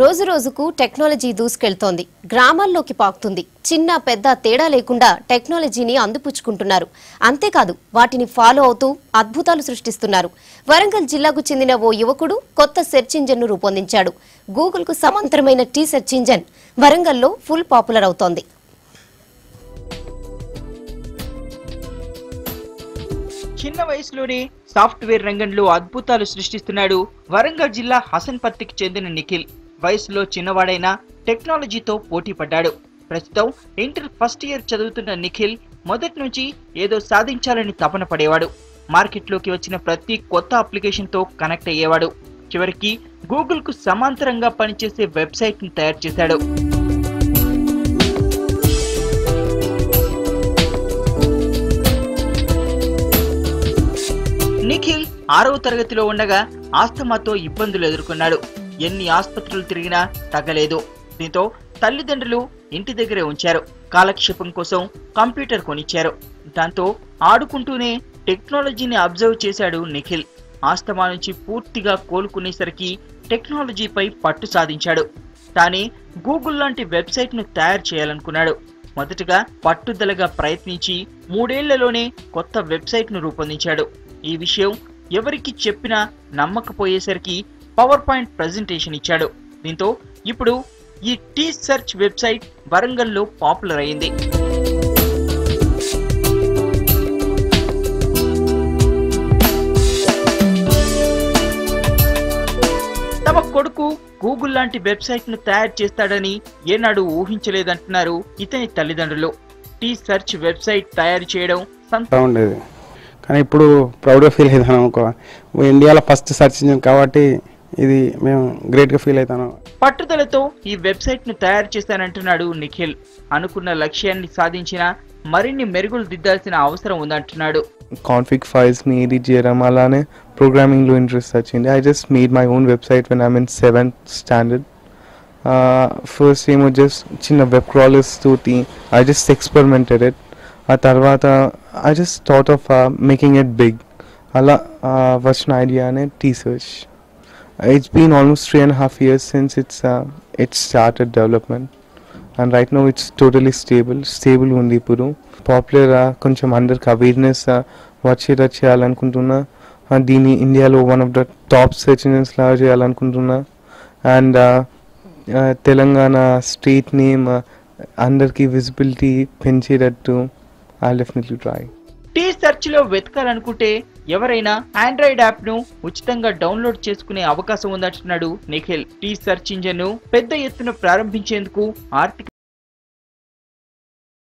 రోజు రోజుకు టెక్నాలజీ దూసుకెళ్తోంది. గ్రామాల్లోకి పాకుతుంది. చిన్న పెద్ద తేడా లేకుండా టెక్నాలజీని అందిపుచ్చుకుంటున్నారు. అంతేకాదు వాటిని ఫాలో అవుతూ అద్భుతాలు సృష్టిస్తున్నారు. వరంగల్ జిల్లాకు చెందిన ఓ యువకుడు కొత్త సెర్చ్ ఇంజిన్ను రూపొందించాడు. గూగుల్కు సమాంతరమైన టీ సెర్చ్ ఇంజిన్ వరంగల్లో ఫుల్ పాపులర్ అవుతోంది. చిన్న వయసులోనే సాఫ్ట్వేర్ రంగంలో అద్భుతాలు సృష్టిస్తున్నాడు వరంగల్ జిల్లా హసన్పర్తికి చెందిన నిఖిల్. వయసులో చిన్నవాడైనా టెక్నాలజీతో పోటీ పడ్డాడు. ప్రస్తుతం ఇంటర్ ఫస్ట్ ఇయర్ చదువుతున్న నిఖిల్ మొదటి నుంచి ఏదో సాధించాలని తపన పడేవాడు. మార్కెట్లోకి వచ్చిన ప్రతి కొత్త అప్లికేషన్తో కనెక్ట్ అయ్యేవాడు. చివరికి గూగుల్కు సమాంతరంగా పనిచేసే వెబ్సైట్ను తయారు చేశాడు. నిఖిల్ 6వ తరగతిలో ఉండగా ఆస్తమాతో ఇబ్బందులు ఎదుర్కొన్నాడు. ఎన్ని ఆసుపత్రులు తిరిగినా తగ్గలేదు. దీంతో తల్లిదండ్రులు ఇంటి దగ్గరే ఉంచారు. కాలక్షేపం కోసం కంప్యూటర్ కొనిచ్చారు. దాంతో ఆడుకుంటూనే టెక్నాలజీని అబ్జర్వ్ చేశాడు నిఖిల్. ఆస్తమా నుంచి పూర్తిగా కోలుకునేసరికి టెక్నాలజీపై పట్టు సాధించాడు. తానే గూగుల్ లాంటి వెబ్సైట్ను తయారు చేయాలనుకున్నాడు. మొదటగా పట్టుదలగా ప్రయత్నించి 3 ఏళ్లలోనే కొత్త వెబ్సైట్ను రూపొందించాడు. ఈ విషయం ఎవరికి చెప్పినా నమ్మకపోయేసరికి పవర్ పాయింట్ ప్రెజెంటేషన్ ఇచ్చాడు. దీంతో ఇప్పుడు ఈ టీ సెర్చ్ వెబ్సైట్ వరంగల్లో పాపులర్ అయింది. తమ కొడుకు గూగుల్ లాంటి వెబ్సైట్ ను తయారు చేస్తాడని ఏనాడు ఊహించలేదంటున్నారు ఇతని తల్లిదండ్రులు. టీ సెర్చ్ వెబ్సైట్ తయారు చేయడం ఉండేది, కానీ ఇప్పుడు ప్రౌడ్గా ఫీల్ అవుతాను. ఇండియాలో ఫస్ట్ సెర్చ్ ఇంజిన్ కాబట్టి ఇది మేము గ్రేట్గా ఫీల్ అవుతాను. పట్టుదలతో ఈ వెబ్సైట్ ను తయారు చేశానంటున్నాడు నిఖిల్. అనుకున్న లక్ష్యాన్ని సాధించిన మరిన్ని మెరుగులు దిద్దాల్సిన అవసరం ఉందంటున్నాడు. కాన్ఫిగ్ ఫైల్స్ ని ఎడిట్ చేయడం, అలానే ప్రోగ్రామింగ్ లో ఇంట్రెస్ట్ వచ్చింది. I just made my own website when I'm in 7th standard. First ఏమో జస్ట్ చిన్న వెబ్ క్రాలర్స్ తోటి ఐ జస్ట్ ఎక్స్పెరిమెంటెడ్ ఇట్. ఆ తర్వాత I just thought of making it big. అలా వచ్చిన ఐడియానే T search. It's been almost 3.5 years since it started development, and right now it's totally stable undi ippudu. Popular koncham అందరికి awareness వచ్చేలా చేయాలనుకుంటున్నా. దీన్ని ఇండియాలో one of the top search engines లాగా చేయాలనుకుంటున్నా. అండ్ తెలంగాణ స్టేట్ నేమ్ అందరికి విజిబిలిటీ పెంచేటట్టు I'll definitely try. T search లో వెతకాలనుకుంటే ఎవరైనా ఆండ్రాయిడ్ యాప్ ను ఉచితంగా డౌన్లోడ్ చేసుకునే అవకాశం ఉందంటున్నాడు నిఖిల్. టీ సెర్చ్ ఇంజిన్ ను పెద్ద ఎత్తున ప్రారంభించేందుకు ఆర్థిక